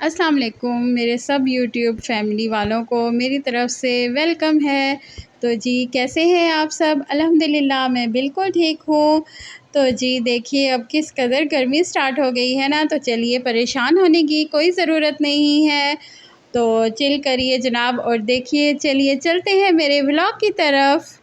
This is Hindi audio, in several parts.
अस्सलाम वालेकुम मेरे सब यूट्यूब फैमिली वालों को मेरी तरफ़ से वेलकम है। तो जी कैसे हैं आप सब? अल्हम्दुलिल्लाह मैं बिल्कुल ठीक हूँ। तो जी देखिए अब किस कदर गर्मी स्टार्ट हो गई है ना, तो चलिए परेशान होने की कोई ज़रूरत नहीं है। तो चिल करिए जनाब और देखिए चलिए चलते हैं मेरे व्लॉग की तरफ।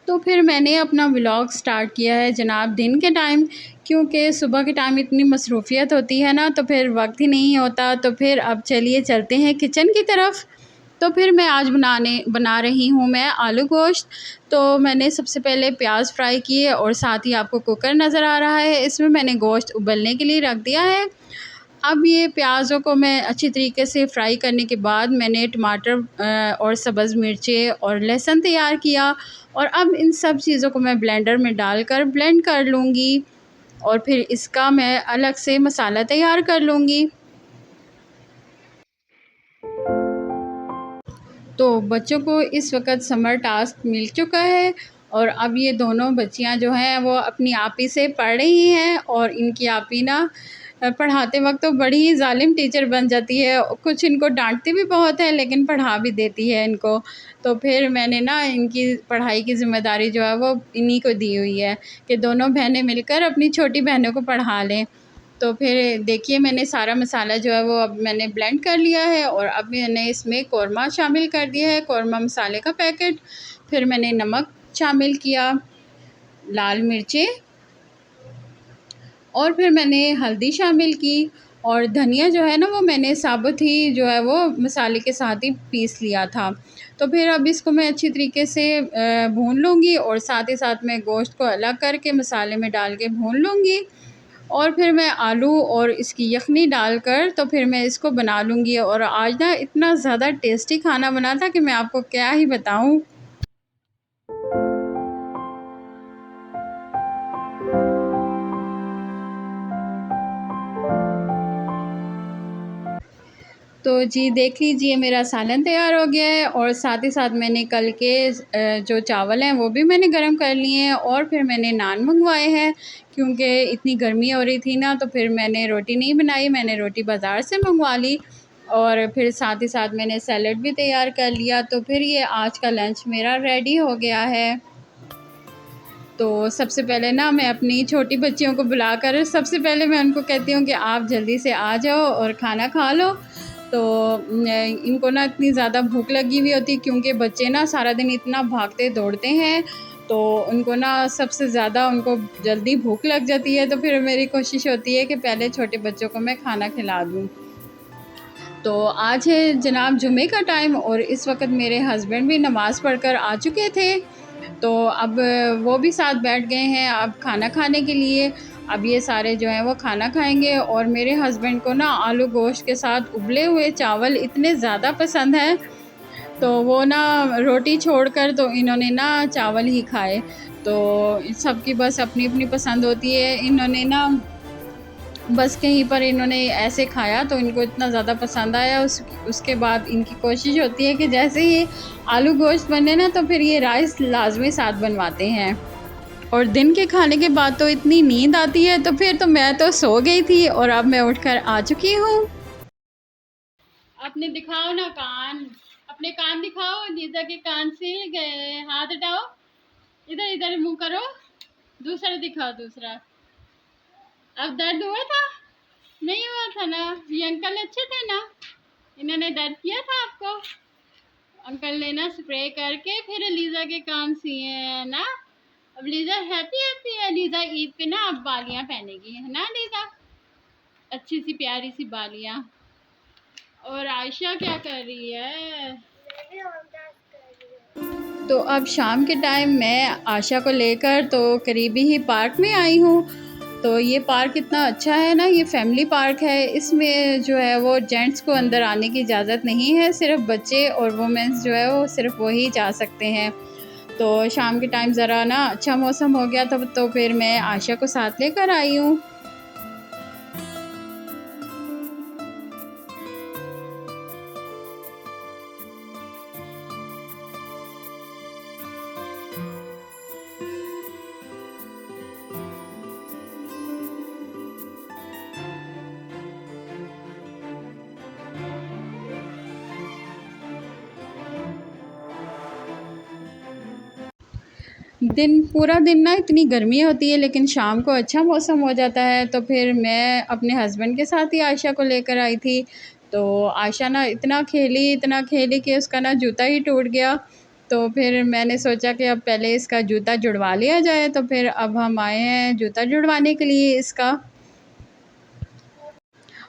तो फिर मैंने अपना व्लॉग स्टार्ट किया है जनाब दिन के टाइम, क्योंकि सुबह के टाइम इतनी मसरूफ़ियत होती है ना, तो फिर वक्त ही नहीं होता। तो फिर अब चलिए चलते हैं किचन की तरफ। तो फिर मैं आज बना रही हूँ मैं आलू गोश्त। तो मैंने सबसे पहले प्याज फ्राई किए और साथ ही आपको कुकर नज़र आ रहा है, इसमें मैंने गोश्त उबलने के लिए रख दिया है। अब ये प्याज़ों को मैं अच्छी तरीके से फ्राई करने के बाद मैंने टमाटर और सब्ज़ मिर्चें और लहसुन तैयार किया, और अब इन सब चीज़ों को मैं ब्लेंडर में डालकर ब्लेंड कर लूँगी और फिर इसका मैं अलग से मसाला तैयार कर लूँगी। तो बच्चों को इस वक्त समर टास्क मिल चुका है, और अब ये दोनों बच्चियां जो हैं वो अपनी आपी से पढ़ रही हैं, और इनकी आपी ना पढ़ाते वक्त तो बड़ी ही ज़ालिम टीचर बन जाती है। कुछ इनको डांटती भी बहुत है लेकिन पढ़ा भी देती है इनको। तो फिर मैंने ना इनकी पढ़ाई की ज़िम्मेदारी जो है वो इन्हीं को दी हुई है कि दोनों बहनें मिलकर अपनी छोटी बहनों को पढ़ा लें। तो फिर देखिए मैंने सारा मसाला जो है वो अब मैंने ब्लेंड कर लिया है, और अब मैंने इसमें कौरमा शामिल कर दिया है, कौरमा मसाले का पैकेट। फिर मैंने नमक शामिल किया, लाल मिर्चें, और फिर मैंने हल्दी शामिल की, और धनिया जो है ना वो मैंने साबुत ही जो है वो मसाले के साथ ही पीस लिया था। तो फिर अब इसको मैं अच्छी तरीके से भून लूँगी, और साथ ही साथ मैं गोश्त को अलग करके मसाले में डाल के भून लूँगी, और फिर मैं आलू और इसकी यखनी डालकर तो फिर मैं इसको बना लूँगी। और आज ना इतना ज़्यादा टेस्टी खाना बना था कि मैं आपको क्या ही बताऊँ। तो जी देख लीजिए मेरा सालन तैयार हो गया है, और साथ ही साथ मैंने कल के जो चावल हैं वो भी मैंने गरम कर लिए हैं, और फिर मैंने नान मंगवाए हैं क्योंकि इतनी गर्मी हो रही थी ना, तो फिर मैंने रोटी नहीं बनाई, मैंने रोटी बाज़ार से मंगवा ली। और फिर साथ ही साथ मैंने सैलड भी तैयार कर लिया। तो फिर ये आज का लंच मेरा रेडी हो गया है। तो सबसे पहले ना मैं अपनी छोटी बच्चियों को बुलाकर सबसे पहले मैं उनको कहती हूँ कि आप जल्दी से आ जाओ और खाना खा लो। तो इनको ना इतनी ज़्यादा भूख लगी हुई होती, क्योंकि बच्चे ना सारा दिन इतना भागते दौड़ते हैं, तो उनको ना सबसे ज़्यादा उनको जल्दी भूख लग जाती है। तो फिर मेरी कोशिश होती है कि पहले छोटे बच्चों को मैं खाना खिला दूँ। तो आज है जनाब जुमे का टाइम, और इस वक्त मेरे हस्बैंड भी नमाज़ पढ़कर आ चुके थे। तो अब वो भी साथ बैठ गए हैं अब खाना खाने के लिए। अब ये सारे जो हैं वो खाना खाएंगे, और मेरे हस्बैंड को ना आलू गोश्त के साथ उबले हुए चावल इतने ज़्यादा पसंद हैं, तो वो ना रोटी छोड़कर तो इन्होंने ना चावल ही खाए। तो सबकी बस अपनी अपनी पसंद होती है। इन्होंने ना बस कहीं पर इन्होंने ऐसे खाया तो इनको इतना ज़्यादा पसंद आया। उसके बाद इनकी कोशिश होती है कि जैसे ही आलू गोश्त बने ना, तो फिर ये राइस लाजमी साथ बनवाते हैं। और दिन के खाने के बाद तो इतनी नींद आती है, तो फिर तो मैं तो सो गई थी, और अब मैं उठकर आ चुकी हूँ। अपने दिखाओ ना कान, अपने कान दिखाओ, जीजा के कान से गए, हाथ हटाओ, इधर इधर मुंह करो, दूसरा दिखाओ दूसरा। अब दर्द हुआ था? नहीं हुआ था ना? ये अंकल अच्छे थे ना? इन्होंने दर्द किया था आपको? अंकल ने ना स्प्रे करके फिर लीजा के कान सिए हैं ना। अब लीजा हैप्पी हैप्पी है। लीजा ईद पे ना अब बालियां पहनेगी, है ना लीजा? अच्छी सी प्यारी सी बालियां। और आयशा क्या कर रही है? तो अब शाम के टाइम मैं आशा को लेकर तो करीबी ही पार्क में आई हूँ। तो ये पार्क इतना अच्छा है ना, ये फैमिली पार्क है। इसमें जो है वो जेंट्स को अंदर आने की इजाज़त नहीं है, सिर्फ बच्चे और वुमेंस जो है वो सिर्फ वही जा सकते हैं। तो शाम के टाइम ज़रा ना अच्छा मौसम हो गया था, तो फिर मैं आशा को साथ लेकर आई हूँ। दिन पूरा दिन ना इतनी गर्मी होती है, लेकिन शाम को अच्छा मौसम हो जाता है। तो फिर मैं अपने हस्बैंड के साथ ही आयशा को लेकर आई थी। तो आयशा ना इतना खेली कि उसका ना जूता ही टूट गया। तो फिर मैंने सोचा कि अब पहले इसका जूता जुड़वा लिया जाए, तो फिर अब हम आए हैं जूता जुड़वाने के लिए इसका।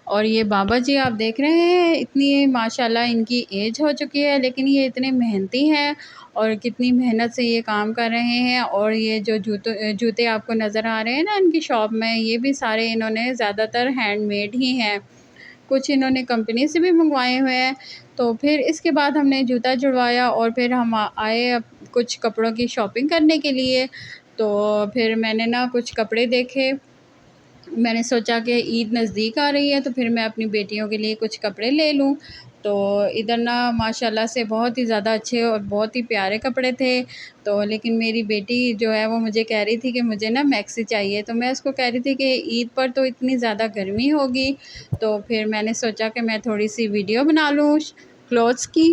और ये बाबा जी आप देख रहे हैं, इतनी माशाल्लाह इनकी एज हो चुकी है, लेकिन ये इतने मेहनती हैं और कितनी मेहनत से ये काम कर रहे हैं। और ये जो जूते आपको नज़र आ रहे हैं ना इनकी शॉप में, ये भी सारे इन्होंने ज़्यादातर हैंडमेड ही हैं, कुछ इन्होंने कंपनी से भी मंगवाए हुए हैं। तो फिर इसके बाद हमने जूता जुड़वाया और फिर हम आए अब कुछ कपड़ों की शॉपिंग करने के लिए। तो फिर मैंने ना कुछ कपड़े देखे, मैंने सोचा कि ईद नज़दीक आ रही है तो फिर मैं अपनी बेटियों के लिए कुछ कपड़े ले लूँ। तो इधर ना माशाल्लाह से बहुत ही ज़्यादा अच्छे और बहुत ही प्यारे कपड़े थे। तो लेकिन मेरी बेटी जो है वो मुझे कह रही थी कि मुझे ना मैक्सी चाहिए, तो मैं उसको कह रही थी कि ईद पर तो इतनी ज़्यादा गर्मी होगी। तो फिर मैंने सोचा कि मैं थोड़ी-सी वीडियो बना लूँ क्लॉथ्स की।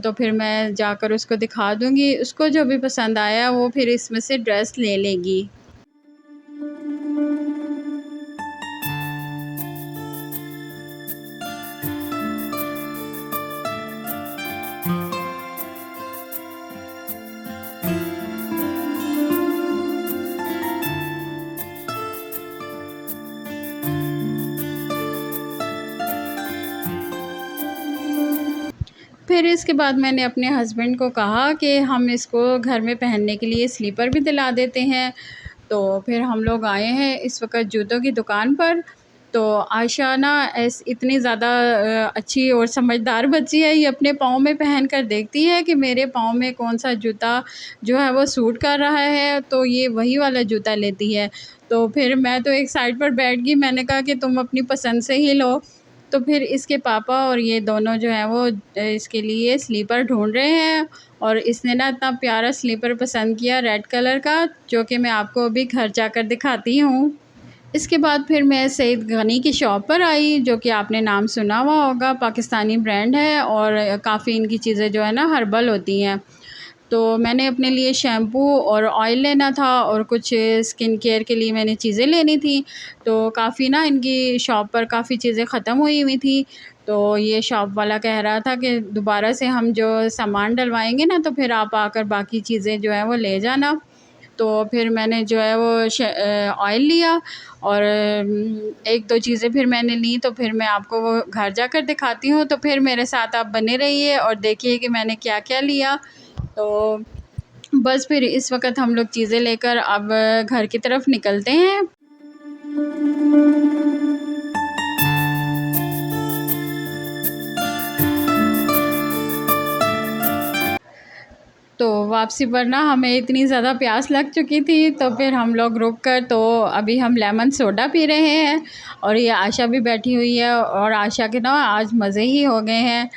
तो फिर मैं जाकर उसको दिखा दूँगी, उसको जो भी पसंद आया वो फिर इसमें से ड्रेस ले लेगी। फिर इसके बाद मैंने अपने हस्बैंड को कहा कि हम इसको घर में पहनने के लिए स्लीपर भी दिला देते हैं। तो फिर हम लोग आए हैं इस वक़्त जूतों की दुकान पर। तो आयशा ना इतनी ज़्यादा अच्छी और समझदार बच्ची है, ये अपने पाँव में पहन कर देखती है कि मेरे पाँव में कौन-सा जूता जो है वो सूट कर रहा है, तो ये वही वाला जूता लेती है। तो फिर मैं तो एक साइड पर बैठ गई, मैंने कहा कि तुम अपनी पसंद से ही लो। तो फिर इसके पापा और ये दोनों जो हैं वो इसके लिए स्लीपर ढूँढ रहे हैं। और इसने ना इतना प्यारा स्लीपर पसंद किया रेड कलर का, जो कि मैं आपको अभी घर जाकर दिखाती हूँ। इसके बाद फिर मैं सईद गनी की शॉप पर आई, जो कि आपने नाम सुना हुआ होगा, पाकिस्तानी ब्रांड है और काफ़ी इनकी चीज़ें जो है ना हर्बल होती हैं। तो मैंने अपने लिए शैम्पू और ऑयल लेना था और कुछ स्किन केयर के लिए मैंने चीज़ें लेनी थी। तो काफ़ी ना इनकी शॉप पर काफ़ी चीज़ें ख़त्म हुई हुई थी। तो ये शॉप वाला कह रहा था कि दोबारा से हम जो सामान डलवाएँगे ना, तो फिर आप आकर बाकी चीज़ें जो हैं वो ले जाना। तो फिर मैंने जो है वो ऑयल लिया और 1-2 चीज़ें फिर मैंने ली, तो फिर मैं आपको वो घर जाकर दिखाती हूँ। तो फिर मेरे साथ आप बने रहिए और देखिए कि मैंने क्या-क्या लिया। तो बस फिर इस वक़्त हम लोग चीज़ें लेकर अब घर की तरफ निकलते हैं। तो वापसी पर ना हमें इतनी ज़्यादा प्यास लग चुकी थी, तो फिर हम लोग रुक कर तो अभी हम लेमन सोडा पी रहे हैं। और ये आशा भी बैठी हुई है और आशा के ना आज मज़े ही हो गए हैं।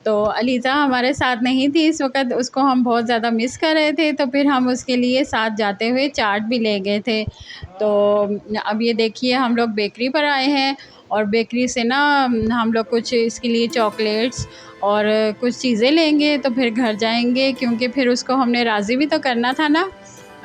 तो अलीज़ा हमारे साथ नहीं थी इस वक़्त, उसको हम बहुत ज़्यादा मिस कर रहे थे, तो फिर हम उसके लिए साथ जाते हुए चाट भी ले गए थे। तो अब ये देखिए हम लोग बेकरी पर आए हैं और बेकरी से ना हम लोग कुछ इसके लिए चॉकलेट्स और कुछ चीज़ें लेंगे, तो फिर घर जाएँगे, क्योंकि फिर उसको हमने राज़ी भी तो करना था ना।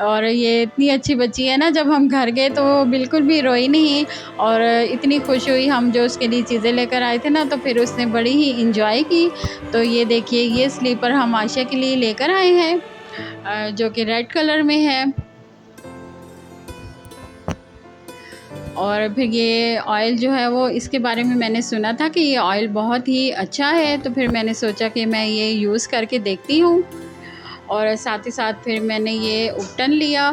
और ये इतनी अच्छी बच्ची है ना, जब हम घर गए तो वो बिल्कुल भी रोई नहीं और इतनी खुश हुई हम जो उसके लिए चीज़ें लेकर आए थे ना, तो फिर उसने बड़ी ही एंजॉय की। तो ये देखिए ये स्लीपर हम आयशा के लिए लेकर आए हैं, जो कि रेड कलर में है। और फिर ये ऑयल जो है वो इसके बारे में मैंने सुना था कि ये ऑयल बहुत ही अच्छा है, तो फिर मैंने सोचा कि मैं ये यूज़ करके देखती हूँ। और साथ ही साथ फिर मैंने ये उपटन लिया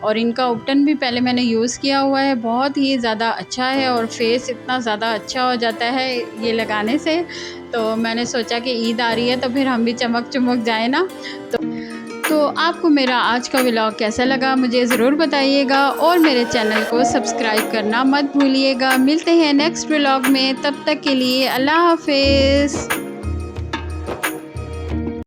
और इनका उपटन भी पहले मैंने यूज़ किया हुआ है, बहुत ही ज़्यादा अच्छा है और फेस इतना ज़्यादा अच्छा हो जाता है ये लगाने से। तो मैंने सोचा कि ईद आ रही है तो फिर हम भी चमक जाए ना। तो आपको मेरा आज का व्लॉग कैसा लगा मुझे ज़रूर बताइएगा और मेरे चैनल को सब्सक्राइब करना मत भूलिएगा। मिलते हैं नेक्स्ट व्लॉग में, तब तक के लिए अल्लाह हाफ़िज़।